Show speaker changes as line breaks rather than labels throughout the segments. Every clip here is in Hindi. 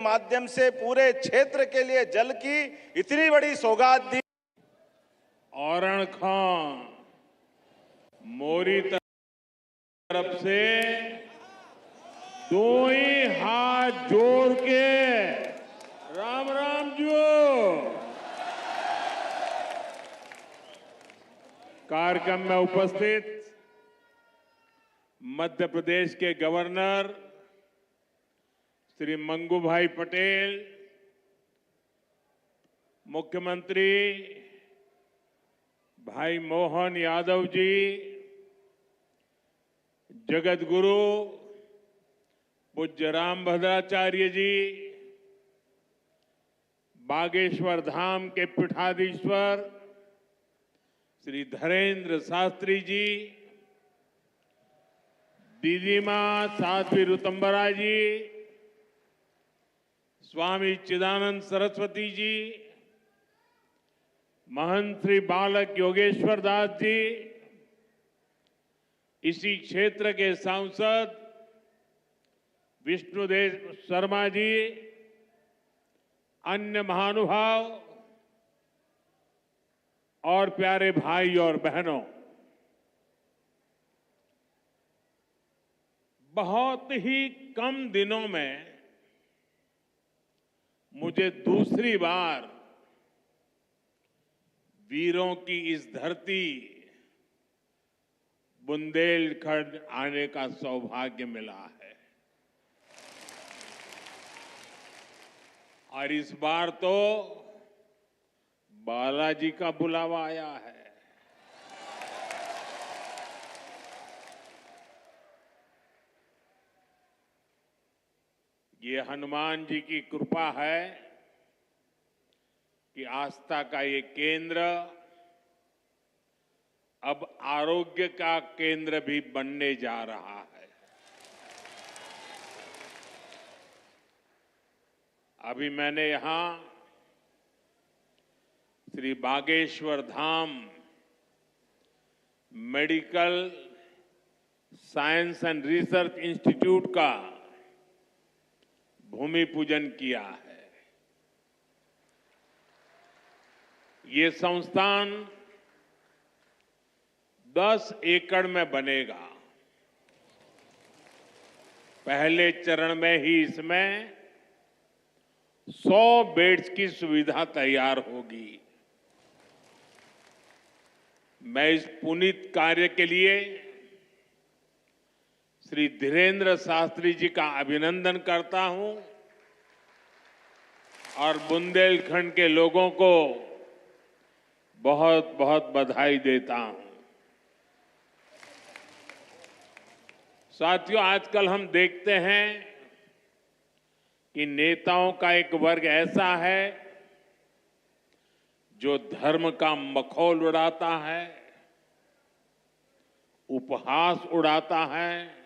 माध्यम से पूरे क्षेत्र के लिए जल की इतनी बड़ी सौगात दी।
औरण खां मोरी तरफ से दो ही हाथ जोड़ के राम राम जो कार्यक्रम में उपस्थित मध्य प्रदेश के गवर्नर श्री मंगू भाई पटेल, मुख्यमंत्री भाई मोहन यादव जी, जगत गुरु पूज्य रामभद्राचार्य जी, बागेश्वर धाम के पीठाधीश्वर श्री धरेंद्र शास्त्री जी, दीदी मां साध्वी ऋतंबरा जी, स्वामी चिदानंद सरस्वती जी, महंत श्री बालक योगेश्वर दास जी, इसी क्षेत्र के सांसद विष्णुदेव शर्मा जी, अन्य महानुभाव और प्यारे भाई और बहनों, बहुत ही कम दिनों में मुझे दूसरी बार वीरों की इस धरती बुंदेलखंड आने का सौभाग्य मिला है। और इस बार तो बालाजी का बुलावा आया है। ये हनुमान जी की कृपा है कि आस्था का ये केंद्र अब आरोग्य का केंद्र भी बनने जा रहा है। अभी मैंने यहां Shri Bageshwar Dham medical science and research institute का भूमि पूजन किया है। ये संस्थान 10 एकड़ में बनेगा। पहले चरण में ही इसमें 100 बेड्स की सुविधा तैयार होगी। मैं इस पुनीत कार्य के लिए श्री धीरेन्द्र शास्त्री जी का अभिनंदन करता हूं और बुंदेलखंड के लोगों को बहुत बहुत बधाई देता हूं। साथियों, आजकल हम देखते हैं कि नेताओं का एक वर्ग ऐसा है जो धर्म का मखौल उड़ाता है, उपहास उड़ाता है,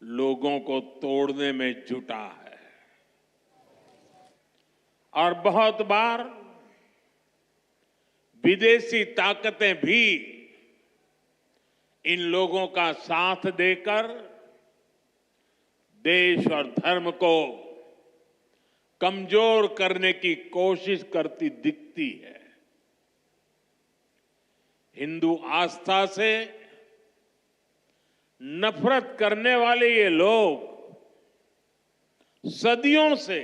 लोगों को तोड़ने में जुटा है। और बहुत बार विदेशी ताकतें भी इन लोगों का साथ देकर देश और धर्म को कमजोर करने की कोशिश करती दिखती है। हिंदू आस्था से नफरत करने वाले ये लोग सदियों से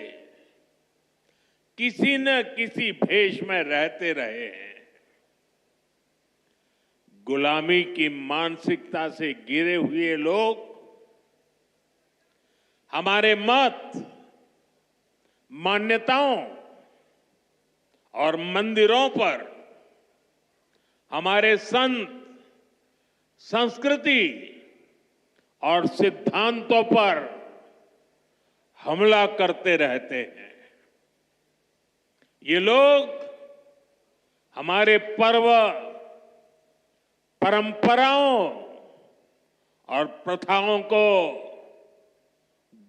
किसी न किसी भेष में रहते रहे हैं। गुलामी की मानसिकता से घिरे हुए लोग हमारे मत, मान्यताओं और मंदिरों पर, हमारे संत, संस्कृति और सिद्धांतों पर हमला करते रहते हैं। ये लोग हमारे पर्व, परंपराओं और प्रथाओं को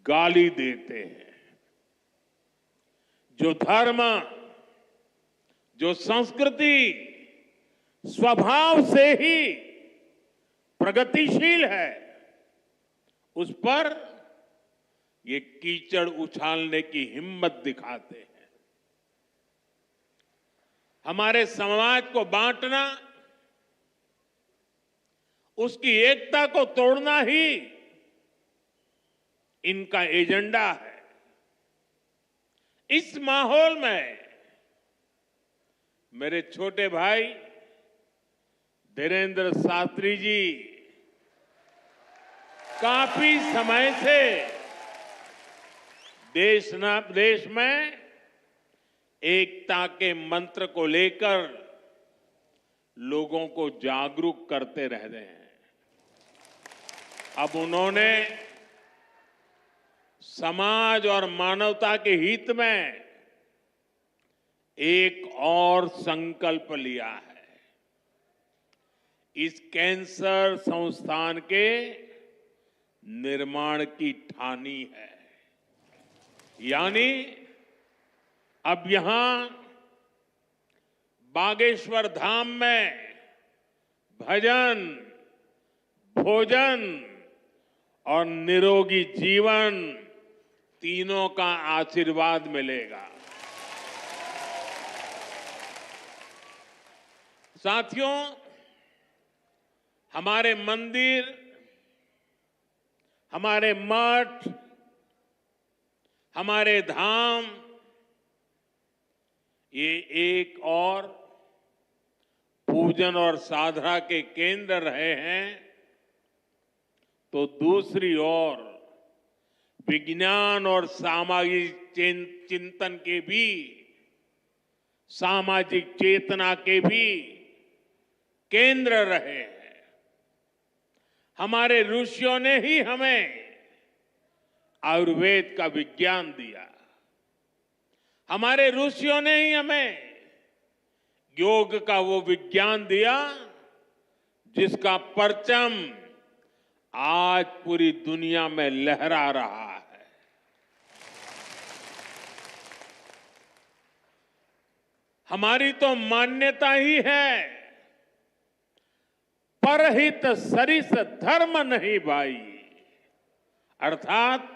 गाली देते हैं। जो धर्म, जो संस्कृति स्वभाव से ही प्रगतिशील है, उस पर ये कीचड़ उछालने की हिम्मत दिखाते हैं। हमारे समाज को बांटना, उसकी एकता को तोड़ना ही इनका एजेंडा है। इस माहौल में मेरे छोटे भाई धीरेन्द्र शास्त्री जी काफी समय से देश में एकता के मंत्र को लेकर लोगों को जागरूक करते रह रहे हैं। अब उन्होंने समाज और मानवता के हित में एक और संकल्प लिया है। इस कैंसर संस्थान के निर्माण की ठानी है। यानी अब यहां बागेश्वर धाम में भजन, भोजन और निरोगी जीवन तीनों का आशीर्वाद मिलेगा। साथियों, हमारे मंदिर, हमारे मठ, हमारे धाम ये एक और पूजन और साधना के केंद्र रहे हैं, तो दूसरी ओर विज्ञान और सामाजिक चिंतन के भी, सामाजिक चेतना के भी केंद्र रहे हैं। हमारे ऋषियों ने ही हमें आयुर्वेद का विज्ञान दिया। हमारे ऋषियों ने ही हमें योग का वो विज्ञान दिया जिसका परचम आज पूरी दुनिया में लहरा रहा है। हमारी तो मान्यता ही है, परहित सरिस धर्म नहीं भाई, अर्थात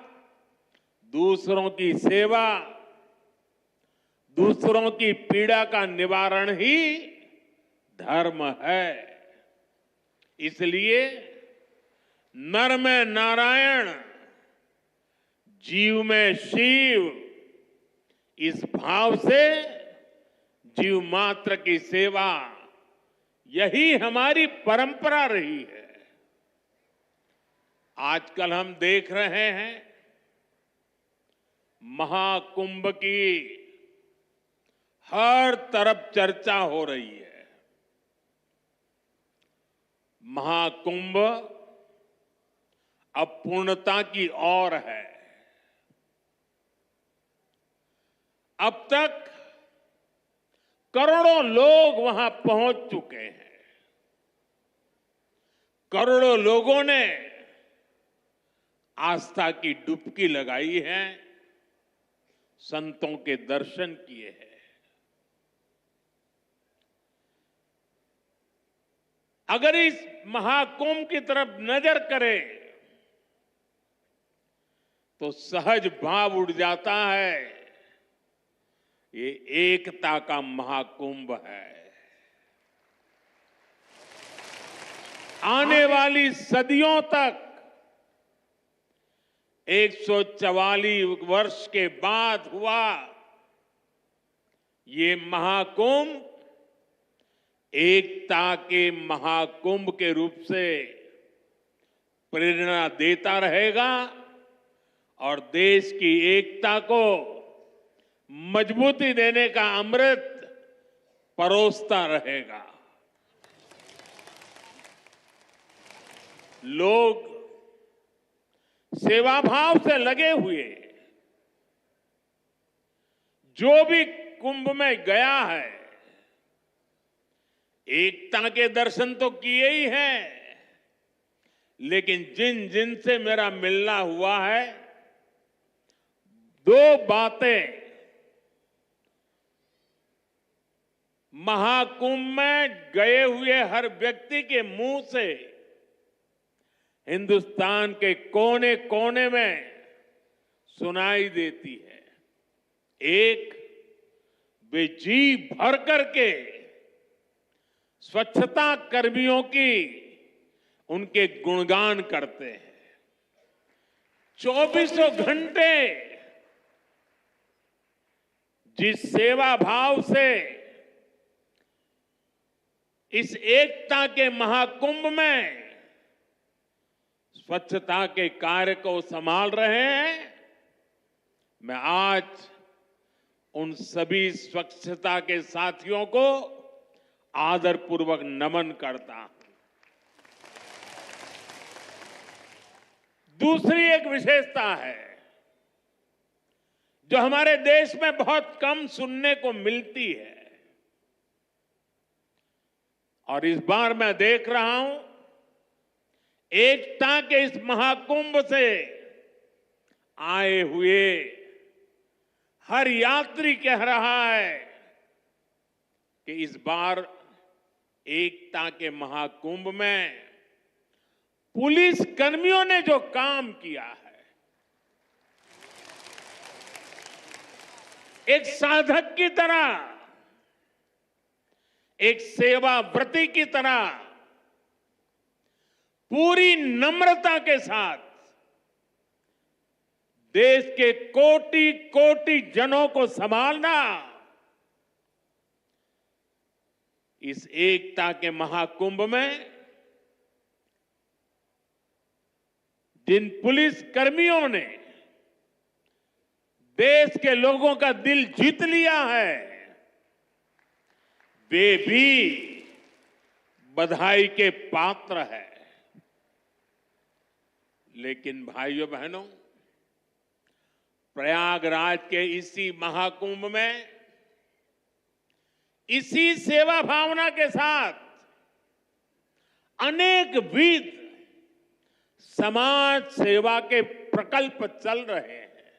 दूसरों की सेवा, दूसरों की पीड़ा का निवारण ही धर्म है। इसलिए नर में नारायण, जीव में शिव, इस भाव से जीव मात्र की सेवा, यही हमारी परंपरा रही है। आजकल हम देख रहे हैं महाकुंभ की हर तरफ चर्चा हो रही है। महाकुंभ अब पूर्णता की ओर है। अब तक करोड़ों लोग वहां पहुंच चुके हैं। करोड़ों लोगों ने आस्था की डुबकी लगाई है, संतों के दर्शन किए हैं। अगर इस महाकुंभ की तरफ नजर करें तो सहज भाव उड़ जाता है, ये एकता का महाकुंभ है। आने वाली सदियों तक 144 वर्ष के बाद हुआ ये महाकुंभ एकता के महाकुंभ के रूप से प्रेरणा देता रहेगा और देश की एकता को मजबूती देने का अमृत परोसता रहेगा। लोग सेवा भाव से लगे हुए, जो भी कुंभ में गया है एकता के दर्शन तो किए ही हैं, लेकिन जिन जिन से मेरा मिलना हुआ है, दो बातें महाकुंभ में गए हुए हर व्यक्ति के मुंह से हिंदुस्तान के कोने कोने में सुनाई देती है। एक, वे जी भर करके स्वच्छता कर्मियों की उनके गुणगान करते हैं। चौबीसों घंटे जिस सेवा भाव से इस एकता के महाकुंभ में स्वच्छता के कार्य को संभाल रहे हैं, मैं आज उन सभी स्वच्छता के साथियों को आदरपूर्वक नमन करता हूं। दूसरी एक विशेषता है जो हमारे देश में बहुत कम सुनने को मिलती है, और इस बार मैं देख रहा हूं एकता के इस महाकुंभ से आए हुए हर यात्री कह रहा है कि इस बार एकता के महाकुंभ में पुलिस कर्मियों ने जो काम किया है, एक साधक की तरह, एक सेवाव्रती की तरह पूरी नम्रता के साथ देश के कोटि कोटि जनों को संभालना, इस एकता के महाकुंभ में जिन पुलिस कर्मियों ने देश के लोगों का दिल जीत लिया है, वे भी बधाई के पात्र है। लेकिन भाइयों बहनों, प्रयागराज के इसी महाकुंभ में इसी सेवा भावना के साथ अनेक विध समाज सेवा के प्रकल्प चल रहे हैं,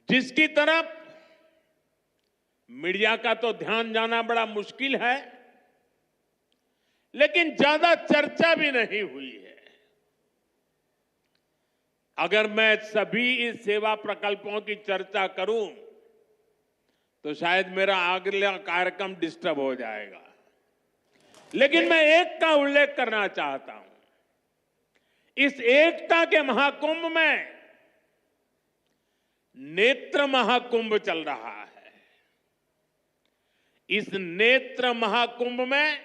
जिसकी तरफ मीडिया का तो ध्यान जाना बड़ा मुश्किल है, लेकिन ज्यादा चर्चा भी नहीं हुई है। अगर मैं सभी इस सेवा प्रकल्पों की चर्चा करूं तो शायद मेरा अगला कार्यक्रम डिस्टर्ब हो जाएगा, लेकिन मैं एक का उल्लेख करना चाहता हूं। इस एकता के महाकुंभ में नेत्र महाकुंभ चल रहा है। इस नेत्र महाकुंभ में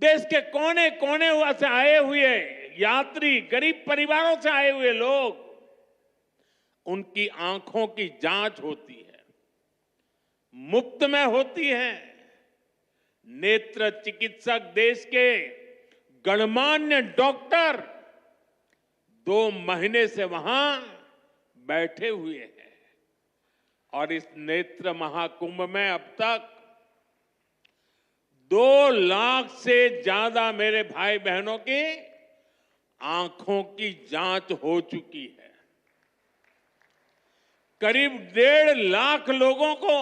देश के कोने कोने से आए हुए यात्री, गरीब परिवारों से आए हुए लोग, उनकी आंखों की जांच होती है, मुफ्त में होती है। नेत्र चिकित्सक, देश के गणमान्य डॉक्टर 2 महीने से वहां बैठे हुए हैं, और इस नेत्र महाकुंभ में अब तक 2 लाख से ज्यादा मेरे भाई बहनों की आंखों की जांच हो चुकी है। करीब 1.5 लाख लोगों को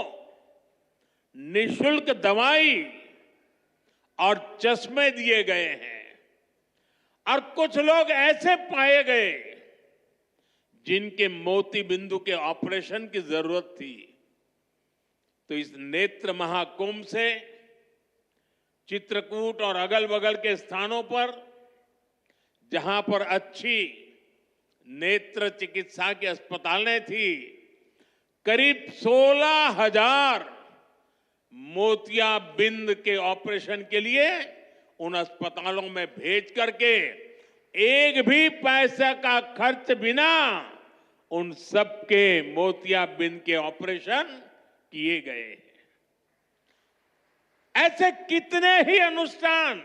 निःशुल्क दवाई और चश्मे दिए गए हैं, और कुछ लोग ऐसे पाए गए जिनके मोती बिंदु के ऑपरेशन की जरूरत थी। तो इस नेत्र महाकुंभ से चित्रकूट और अगल बगल के स्थानों पर जहां पर अच्छी नेत्र चिकित्सा की अस्पतालें थी, करीब 16,000 मोतियाबिंद के ऑपरेशन के लिए उन अस्पतालों में भेज करके एक भी पैसे का खर्च बिना उन सबके मोतियाबिंद के ऑपरेशन किए गए हैं। ऐसे कितने ही अनुष्ठान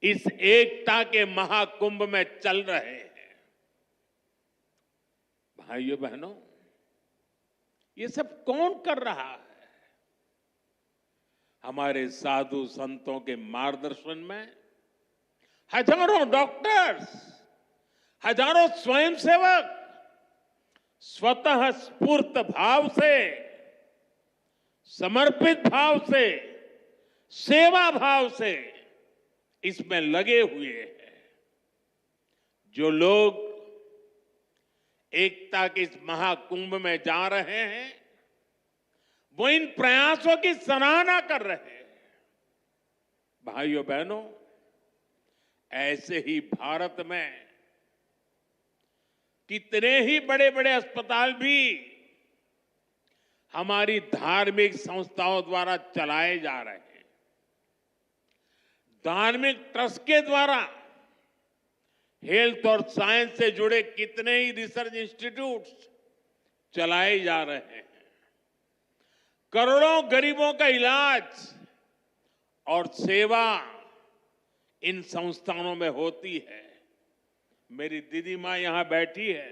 इस एकता के महाकुंभ में चल रहे हैं। भाइयों बहनों, ये सब कौन कर रहा है? हमारे साधु संतों के मार्गदर्शन में हजारों डॉक्टर्स, हजारों स्वयंसेवक स्वतः स्फूर्त भाव से, समर्पित भाव से, सेवा भाव से इसमें लगे हुए हैं। जो लोग एकता के इस महाकुंभ में जा रहे हैं, वो इन प्रयासों की सराहना कर रहे हैं। भाइयों बहनों, ऐसे ही भारत में कितने ही बड़े बड़े अस्पताल भी हमारी धार्मिक संस्थाओं द्वारा चलाए जा रहे हैं। धार्मिक ट्रस्ट के द्वारा हेल्थ और साइंस से जुड़े कितने ही रिसर्च इंस्टीट्यूट्स चलाए जा रहे हैं। करोड़ों गरीबों का इलाज और सेवा इन संस्थानों में होती है। मेरी दीदी मां यहां बैठी है।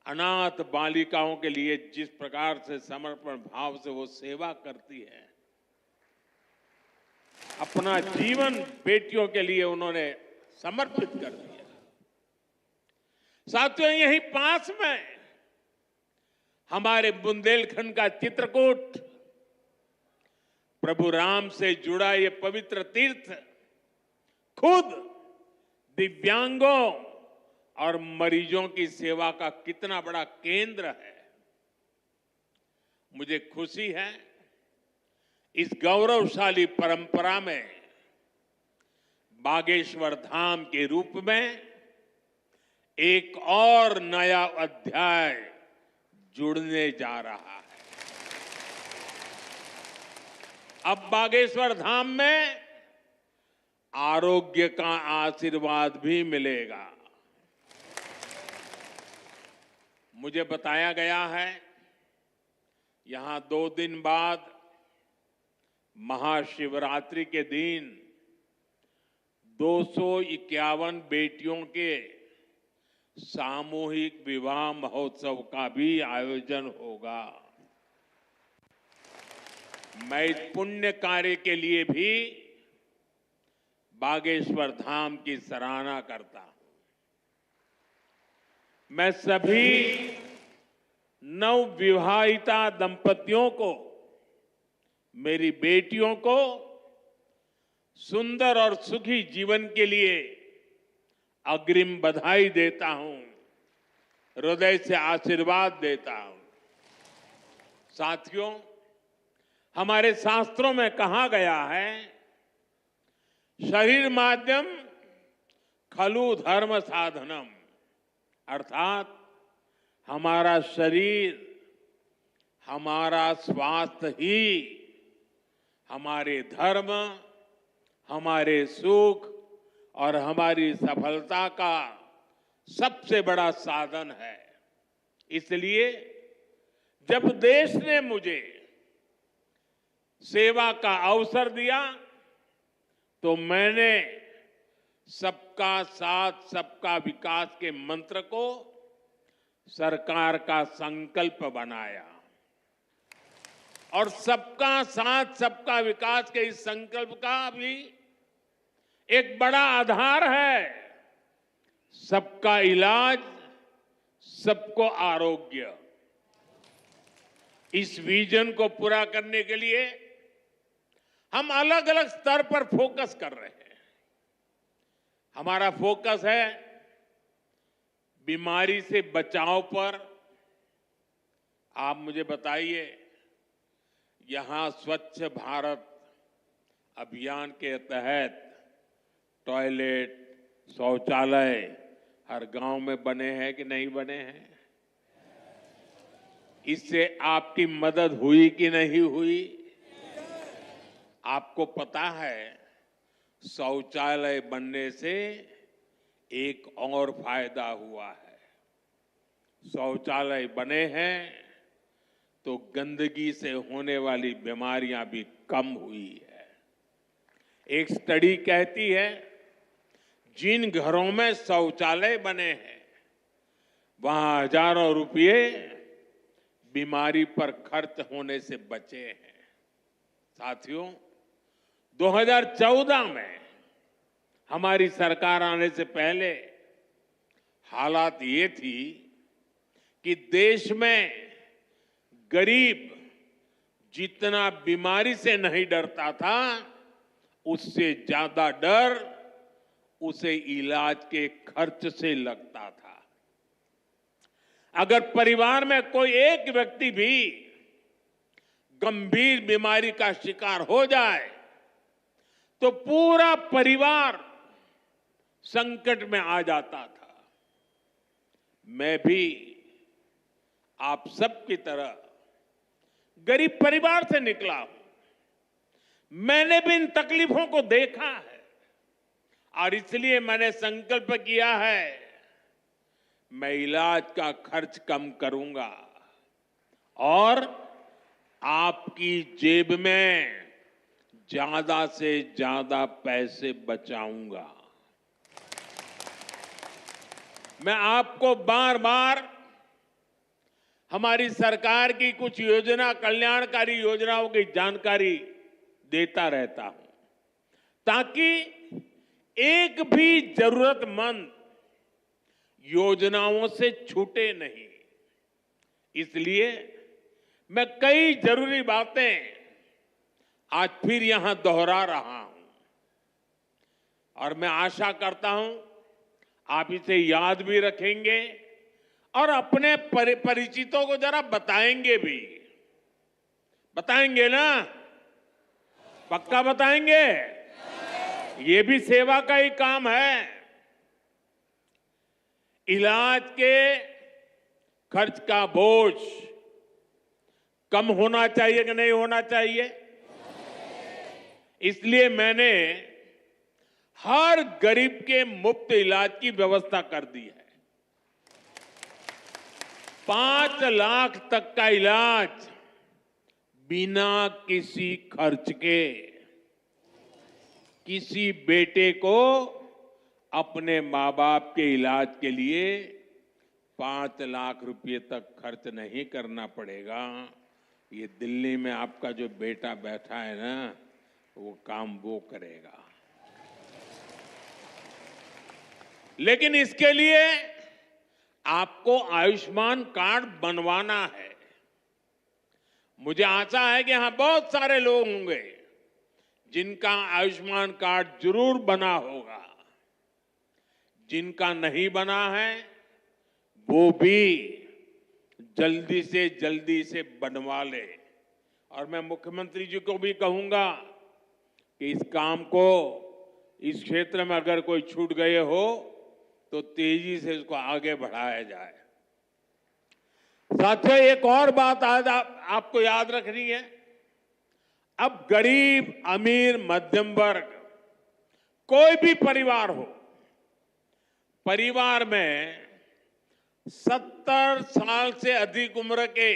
अनाथ बालिकाओं के लिए जिस प्रकार से समर्पण भाव से वो सेवा करती है, अपना जीवन बेटियों के लिए उन्होंने समर्पित कर दिया। साथियों, यहीं पास में हमारे बुंदेलखंड का चित्रकूट, प्रभु राम से जुड़ा ये पवित्र तीर्थ खुद दिव्यांगों और मरीजों की सेवा का कितना बड़ा केंद्र है। मुझे खुशी है इस गौरवशाली परंपरा में बागेश्वर धाम के रूप में एक और नया अध्याय जुड़ने जा रहा है। अब बागेश्वर धाम में आरोग्य का आशीर्वाद भी मिलेगा। मुझे बताया गया है यहां 2 दिन बाद महाशिवरात्रि के दिन 251 बेटियों के सामूहिक विवाह महोत्सव का भी आयोजन होगा। मैं इस पुण्य कार्य के लिए भी बागेश्वर धाम की सराहना करता हूं। मैं सभी नवविवाहिता दंपतियों को, मेरी बेटियों को सुंदर और सुखी जीवन के लिए अग्रिम बधाई देता हूं, हृदय से आशीर्वाद देता हूं। साथियों, हमारे शास्त्रों में कहा गया है, शरीर माध्यम खलु धर्म साधनम, अर्थात हमारा शरीर, हमारा स्वास्थ्य ही हमारे धर्म, हमारे सुख और हमारी सफलता का सबसे बड़ा साधन है। इसलिए जब देश ने मुझे सेवा का अवसर दिया तो मैंने सबका साथ सबका विकास के मंत्र को सरकार का संकल्प बनाया। और सबका साथ सबका विकास के इस संकल्प का भी एक बड़ा आधार है, सबका इलाज, सबको आरोग्य। इस विजन को पूरा करने के लिए हम अलग अलग स्तर पर फोकस कर रहे हैं। हमारा फोकस है बीमारी से बचाव पर। आप मुझे बताइए, यहां स्वच्छ भारत अभियान के तहत टॉयलेट, शौचालय हर गांव में बने हैं कि नहीं बने हैं? इससे आपकी मदद हुई कि नहीं हुई? आपको पता है, शौचालय बनने से एक और फायदा हुआ है। शौचालय बने हैं तो गंदगी से होने वाली बीमारियां भी कम हुई है। एक स्टडी कहती है, जिन घरों में शौचालय बने हैं वहां हजारों रुपये बीमारी पर खर्च होने से बचे हैं। साथियों, 2014 में हमारी सरकार आने से पहले हालात ये थी कि देश में गरीब जितना बीमारी से नहीं डरता था, उससे ज्यादा डर उसे इलाज के खर्च से लगता था। अगर परिवार में कोई एक व्यक्ति भी गंभीर बीमारी का शिकार हो जाए तो पूरा परिवार संकट में आ जाता था। मैं भी आप सबकी तरह गरीब परिवार से निकला हूं। मैंने भी इन तकलीफों को देखा है और इसलिए मैंने संकल्प किया है, मैं इलाज का खर्च कम करूंगा और आपकी जेब में ज्यादा से ज्यादा पैसे बचाऊंगा। मैं आपको बार बार हमारी सरकार की कुछ योजना, कल्याणकारी योजनाओं की जानकारी देता रहता हूं ताकि एक भी जरूरतमंद योजनाओं से छूटे नहीं। इसलिए मैं कई जरूरी बातें आज फिर यहां दोहरा रहा हूं और मैं आशा करता हूं आप इसे याद भी रखेंगे और अपने परिचितों को जरा बताएंगे भी। बताएंगे ना? पक्का बताएंगे? ये भी सेवा का ही काम है। इलाज के खर्च का बोझ कम होना चाहिए कि नहीं होना चाहिए? इसलिए मैंने हर गरीब के मुफ्त इलाज की व्यवस्था कर दी है। 5 लाख तक का इलाज बिना किसी खर्च के। किसी बेटे को अपने मां बाप के इलाज के लिए 5 लाख रुपए तक खर्च नहीं करना पड़ेगा। ये दिल्ली में आपका जो बेटा बैठा है ना, वो काम वो करेगा। लेकिन इसके लिए आपको आयुष्मान कार्ड बनवाना है। मुझे आशा है कि यहां बहुत सारे लोग होंगे जिनका आयुष्मान कार्ड जरूर बना होगा। जिनका नहीं बना है वो भी जल्दी से बनवा ले। और मैं मुख्यमंत्री जी को भी कहूंगा कि इस काम को, इस क्षेत्र में अगर कोई छूट गए हो तो तेजी से इसको आगे बढ़ाया जाए। साथियों, एक और बात आज आपको याद रखनी है। अब गरीब, अमीर, मध्यम वर्ग, कोई भी परिवार हो, परिवार में 70 साल से अधिक उम्र के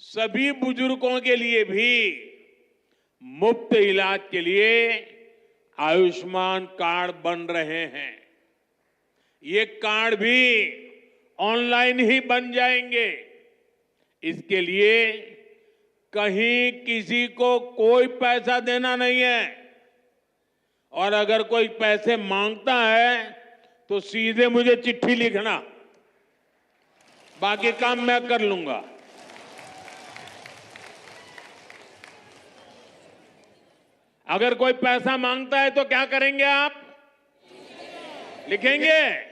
सभी बुजुर्गों के लिए भी मुफ्त इलाज के लिए आयुष्मान कार्ड बन रहे हैं। ये कार्ड भी ऑनलाइन ही बन जाएंगे। इसके लिए कहीं किसी को कोई पैसा देना नहीं है और अगर कोई पैसे मांगता है तो सीधे मुझे चिट्ठी लिखना, बाकी काम मैं कर लूंगा। अगर कोई पैसा मांगता है तो क्या करेंगे आप? लिखेंगे?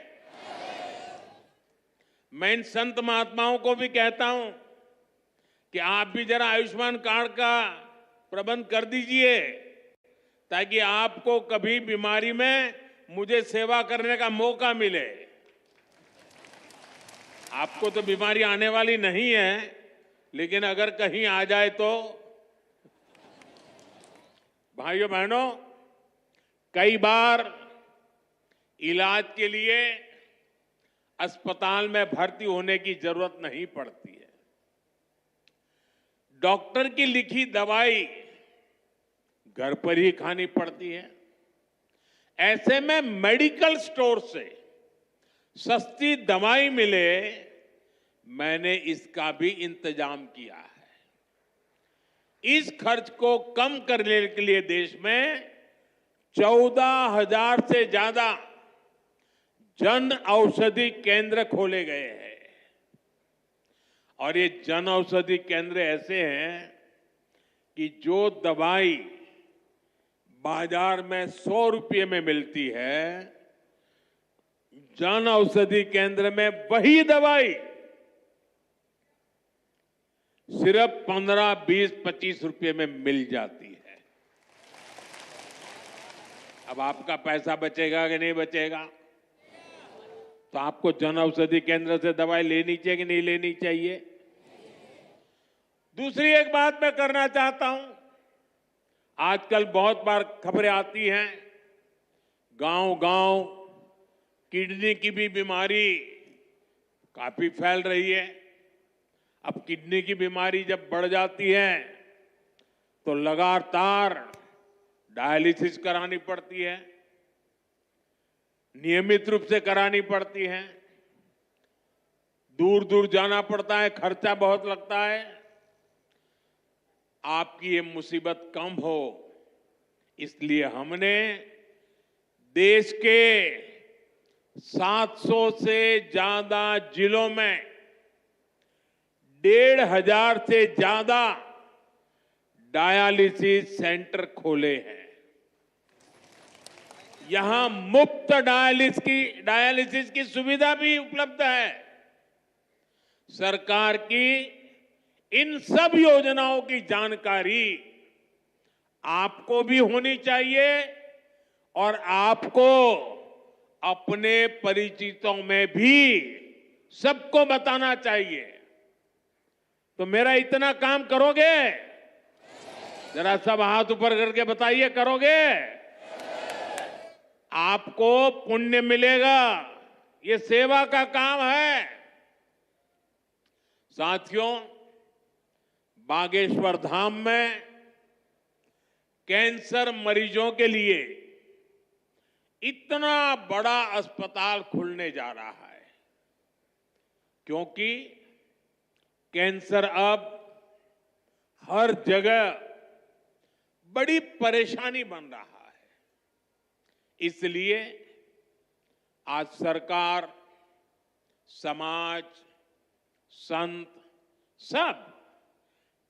मैं इन संत महात्माओं को भी कहता हूं कि आप भी जरा आयुष्मान कार्ड का प्रबंध कर दीजिए ताकि आपको कभी बीमारी में मुझे सेवा करने का मौका मिले। आपको तो बीमारी आने वाली नहीं है, लेकिन अगर कहीं आ जाए तो। भाइयों बहनों, कई बार इलाज के लिए अस्पताल में भर्ती होने की जरूरत नहीं पड़ती है। डॉक्टर की लिखी दवाई घर पर ही खानी पड़ती है। ऐसे में मेडिकल स्टोर से सस्ती दवाई मिले, मैंने इसका भी इंतजाम किया है। इस खर्च को कम करने के लिए देश में 14,000 से ज्यादा जन औषधि केंद्र खोले गए हैं। और ये जन औषधि केंद्र ऐसे हैं कि जो दवाई बाजार में 100 रुपये में मिलती है, जन औषधि केंद्र में वही दवाई सिर्फ 15, 20, 25 रुपये में मिल जाती है। अब आपका पैसा बचेगा कि नहीं बचेगा? तो आपको जन औषधि केंद्र से दवाई लेनी चाहिए कि नहीं लेनी चाहिए? दूसरी एक बात मैं करना चाहता हूं। आजकल बहुत बार खबरें आती हैं, गांव-गांव किडनी की भी बीमारी काफी फैल रही है। अब किडनी की बीमारी जब बढ़ जाती है तो लगातार डायलिसिस करानी पड़ती है, नियमित रूप से करानी पड़ती है, दूर दूर जाना पड़ता है, खर्चा बहुत लगता है। आपकी ये मुसीबत कम हो, इसलिए हमने देश के 700 से ज्यादा जिलों में 1,500 से ज्यादा डायलिसिस सेंटर खोले हैं। यहां मुफ्त डायलिसिस की सुविधा भी उपलब्ध है। सरकार की इन सब योजनाओं की जानकारी आपको भी होनी चाहिए और आपको अपने परिचितों में भी सबको बताना चाहिए। तो मेरा इतना काम करोगे? जरा सब हाथ ऊपर करके बताइए, करोगे? आपको पुण्य मिलेगा। ये सेवा का काम है। साथियों, बागेश्वर धाम में कैंसर मरीजों के लिए इतना बड़ा अस्पताल खुलने जा रहा है, क्योंकि कैंसर अब हर जगह बड़ी परेशानी बन रहा है। इसलिए आज सरकार, समाज, संत सब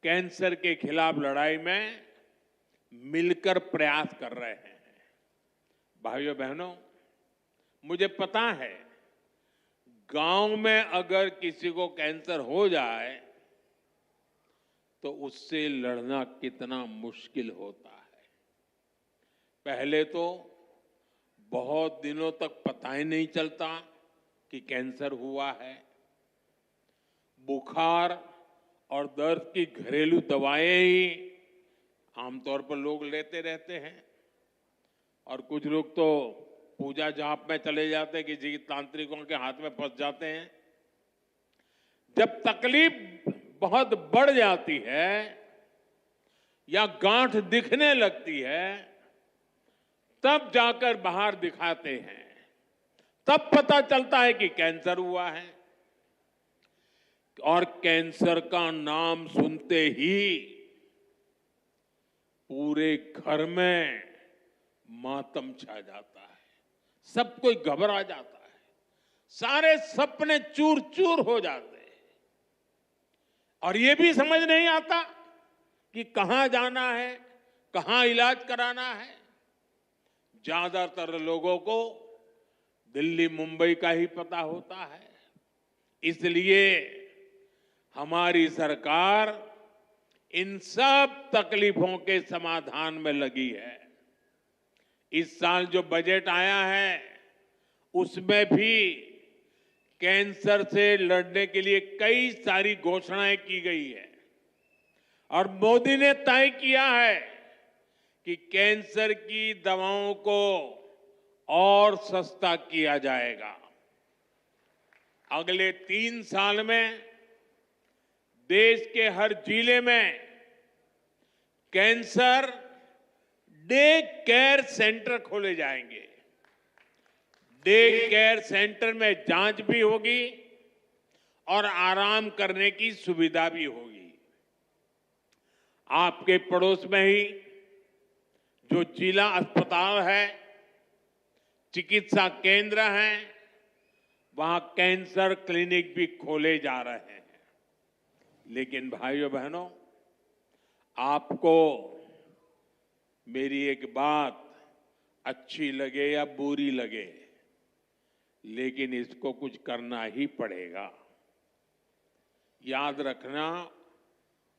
कैंसर के खिलाफ लड़ाई में मिलकर प्रयास कर रहे हैं। भाइयों बहनों, मुझे पता है गांव में अगर किसी को कैंसर हो जाए तो उससे लड़ना कितना मुश्किल होता है। पहले तो बहुत दिनों तक पता ही नहीं चलता कि कैंसर हुआ है। बुखार और दर्द की घरेलू दवाएं ही आमतौर पर लोग लेते रहते हैं, और कुछ लोग तो पूजा जाप में चले जाते हैं कि जी तांत्रिकों के हाथ में फंस जाते हैं। जब तकलीफ बहुत बढ़ जाती है या गांठ दिखने लगती है, तब जाकर बाहर दिखाते हैं, तब पता चलता है कि कैंसर हुआ है। और कैंसर का नाम सुनते ही पूरे घर में मातम छा जाता है, सब कोई घबरा जाता है, सारे सपने चूर चूर हो जाते हैं, और ये भी समझ नहीं आता कि कहां जाना है, कहां इलाज कराना है। ज्यादातर लोगों को दिल्ली मुंबई का ही पता होता है। इसलिए हमारी सरकार इन सब तकलीफों के समाधान में लगी है। इस साल जो बजट आया है उसमें भी कैंसर से लड़ने के लिए कई सारी घोषणाएं की गई है, और मोदी ने तय किया है कि कैंसर की दवाओं को और सस्ता किया जाएगा। अगले 3 साल में देश के हर जिले में कैंसर डे केयर सेंटर खोले जाएंगे। डे केयर सेंटर में जांच भी होगी और आराम करने की सुविधा भी होगी। आपके पड़ोस में ही जो जिला अस्पताल है, चिकित्सा केंद्र हैं, वहां कैंसर क्लिनिक भी खोले जा रहे हैं। लेकिन भाइयों बहनों, आपको मेरी एक बात अच्छी लगे या बुरी लगे, लेकिन इसको कुछ करना ही पड़ेगा। याद रखना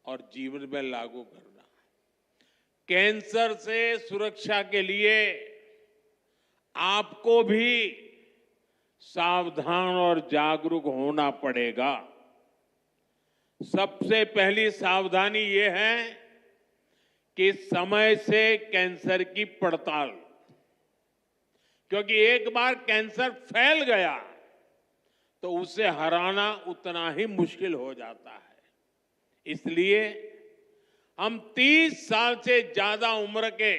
और जीवन में लागू करना। कैंसर से सुरक्षा के लिए आपको भी सावधान और जागरूक होना पड़ेगा। सबसे पहली सावधानी ये है कि समय से कैंसर की पड़ताल, क्योंकि एक बार कैंसर फैल गया तो उसे हराना उतना ही मुश्किल हो जाता है। इसलिए हम 30 साल से ज्यादा उम्र के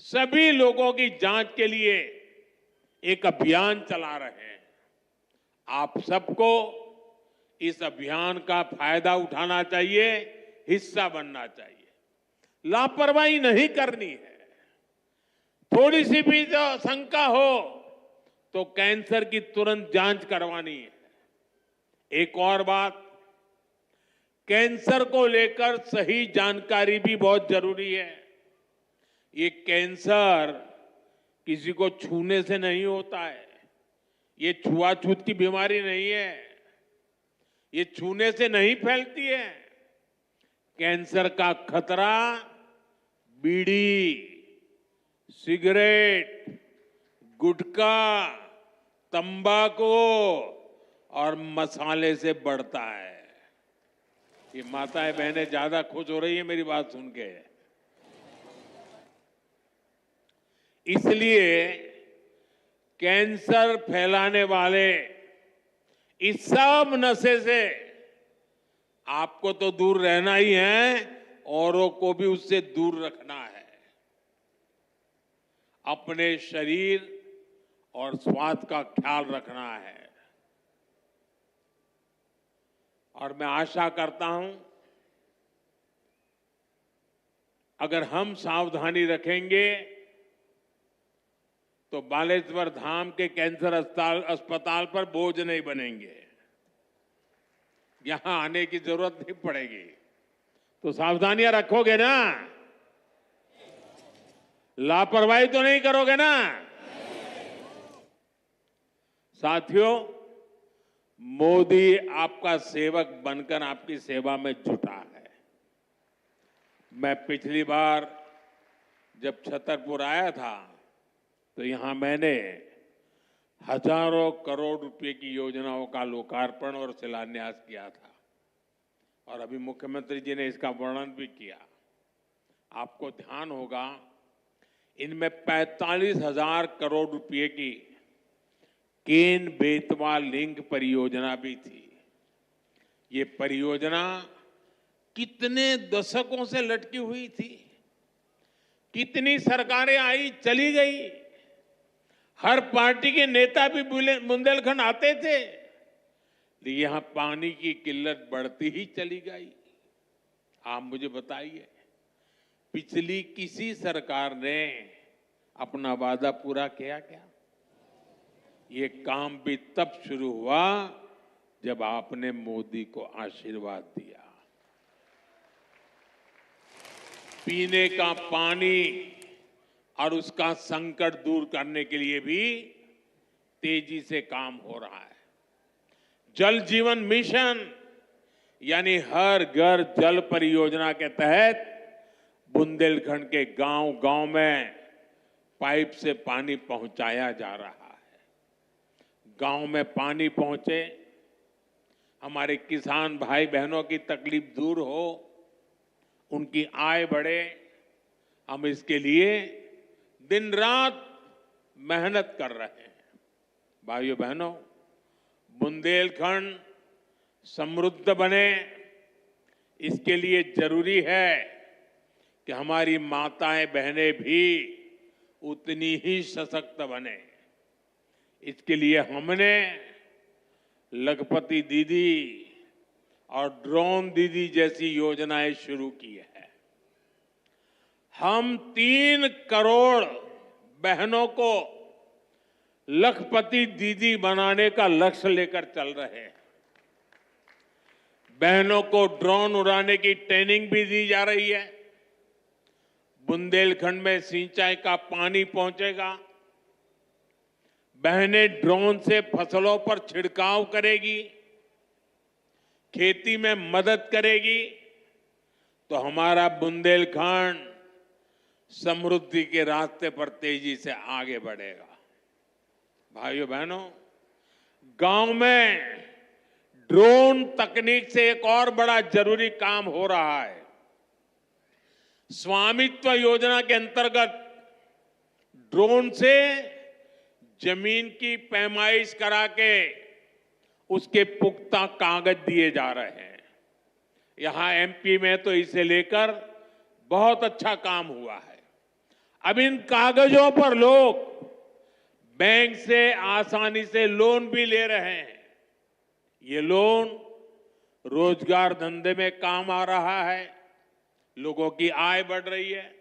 सभी लोगों की जांच के लिए एक अभियान चला रहे हैं। आप सबको इस अभियान का फायदा उठाना चाहिए, हिस्सा बनना चाहिए। लापरवाही नहीं करनी है। थोड़ी सी भी जो शंका हो तो कैंसर की तुरंत जांच करवानी है। एक और बात, कैंसर को लेकर सही जानकारी भी बहुत जरूरी है। ये कैंसर किसी को छूने से नहीं होता है। ये छुआछूत की बीमारी नहीं है। ये छूने से नहीं फैलती है। कैंसर का खतरा बीड़ी, सिगरेट, गुटखा, तंबाकू और मसाले से बढ़ता है। ये माताएं बहनें ज्यादा खुश हो रही है मेरी बात सुन के। इसलिए कैंसर फैलाने वाले इस सब नशे से आपको तो दूर रहना ही है, औरों को भी उससे दूर रखना है। अपने शरीर और स्वास्थ्य का ख्याल रखना है। और मैं आशा करता हूं, अगर हम सावधानी रखेंगे तो बालेश्वर धाम के कैंसर अस्पताल पर बोझ नहीं बनेंगे। यहां आने की जरूरत नहीं पड़ेगी। तो सावधानियां रखोगे ना? लापरवाही तो नहीं करोगे ना? साथियों, मोदी आपका सेवक बनकर आपकी सेवा में जुटा है। मैं पिछली बार जब छतरपुर आया था तो यहां मैंने हजारों करोड़ रुपए की योजनाओं का लोकार्पण और शिलान्यास किया था, और अभी मुख्यमंत्री जी ने इसका वर्णन भी किया। आपको ध्यान होगा, इनमें 45,000 करोड़ रुपए की केन बेतवा लिंक परियोजना भी थी। ये परियोजना कितने दशकों से लटकी हुई थी। कितनी सरकारें आई चली गई। हर पार्टी के नेता भी बुंदेलखंड आते थे, लेकिन यहां पानी की किल्लत बढ़ती ही चली गई। आप मुझे बताइए, पिछली किसी सरकार ने अपना वादा पूरा किया क्या? ये काम भी तब शुरू हुआ जब आपने मोदी को आशीर्वाद दिया। पीने का पानी और उसका संकट दूर करने के लिए भी तेजी से काम हो रहा है। जल जीवन मिशन यानी हर घर जल परियोजना के तहत बुंदेलखंड के गांव-गांव में पाइप से पानी पहुंचाया जा रहा है। गांव में पानी पहुंचे, हमारे किसान भाई बहनों की तकलीफ दूर हो, उनकी आय बढ़े। हम इसके लिए दिन रात मेहनत कर रहे हैं। भाइयों बहनों, बुंदेलखंड समृद्ध बने, इसके लिए जरूरी है कि हमारी माताएं बहनें भी उतनी ही सशक्त बने। इसके लिए हमने लखपति दीदी और ड्रोन दीदी जैसी योजनाएं शुरू की है। हम 3 करोड़ बहनों को लखपति दीदी बनाने का लक्ष्य लेकर चल रहे हैं। बहनों को ड्रोन उड़ाने की ट्रेनिंग भी दी जा रही है। बुंदेलखंड में सिंचाई का पानी पहुंचेगा, बहनें ड्रोन से फसलों पर छिड़काव करेगी, खेती में मदद करेगी, तो हमारा बुंदेलखंड समृद्धि के रास्ते पर तेजी से आगे बढ़ेगा। भाइयों बहनों, गांव में ड्रोन तकनीक से एक और बड़ा जरूरी काम हो रहा है। स्वामित्व योजना के अंतर्गत ड्रोन से जमीन की पैमाइश करा के उसके पुख्ता कागज दिए जा रहे हैं। यहां एमपी में तो इसे लेकर बहुत अच्छा काम हुआ है। अब इन कागजों पर लोग बैंक से आसानी से लोन भी ले रहे हैं। ये लोन रोजगार धंधे में काम आ रहा है, लोगों की आय बढ़ रही है।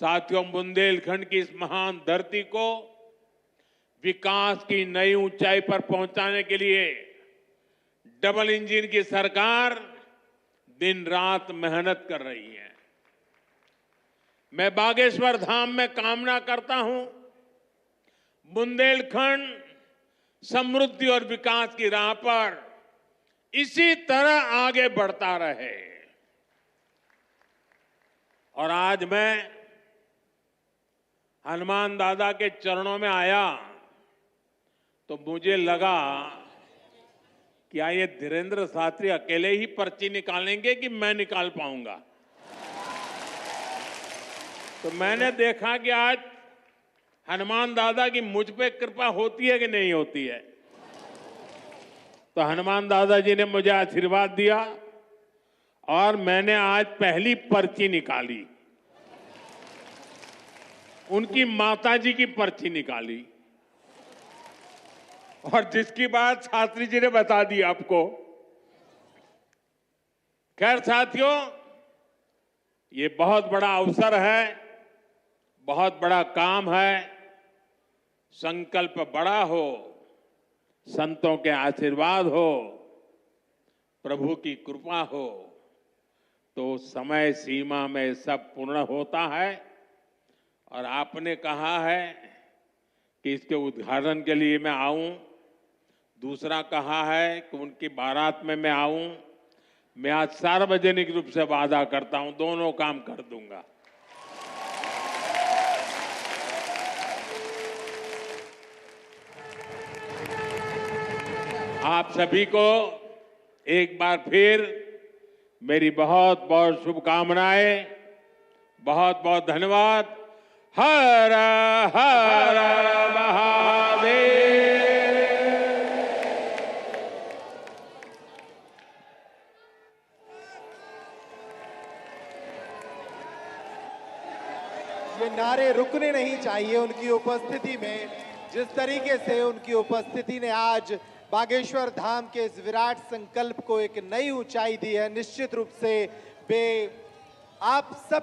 साथियों, बुंदेलखंड की इस महान धरती को विकास की नई ऊंचाई पर पहुंचाने के लिए डबल इंजन की सरकार दिन रात मेहनत कर रही है। मैं बागेश्वर धाम में कामना करता हूं, बुंदेलखंड समृद्धि और विकास की राह पर इसी तरह आगे बढ़ता रहे। और आज मैं हनुमान दादा के चरणों में आया तो मुझे लगा कि ये धीरेन्द्र शास्त्री अकेले ही पर्ची निकालेंगे कि मैं निकाल पाऊंगा। तो मैंने देखा कि आज हनुमान दादा की मुझ पे कृपा होती है कि नहीं होती है। तो हनुमान दादा जी ने मुझे आशीर्वाद दिया और मैंने आज पहली पर्ची निकाली, उनकी माताजी की पर्ची निकाली, और जिसकी बात शास्त्री जी ने बता दी आपको। खैर साथियों, ये बहुत बड़ा अवसर है, बहुत बड़ा काम है। संकल्प बड़ा हो, संतों के आशीर्वाद हो, प्रभु की कृपा हो, तो समय सीमा में सब पूर्ण होता है। और आपने कहा है कि इसके उद्घाटन के लिए मैं आऊं, दूसरा कहा है कि उनकी बारात में मैं आऊं। मैं आज सार्वजनिक रूप से वादा करता हूं, दोनों काम कर दूंगा। आप सभी को एक बार फिर मेरी बहुत बहुत शुभकामनाएं, बहुत बहुत धन्यवाद। हर हर महादेव।
ये नारे रुकने नहीं चाहिए उनकी उपस्थिति में। जिस तरीके से उनकी उपस्थिति ने आज बागेश्वर धाम के इस विराट संकल्प को एक नई ऊंचाई दी है, निश्चित रूप से आप सब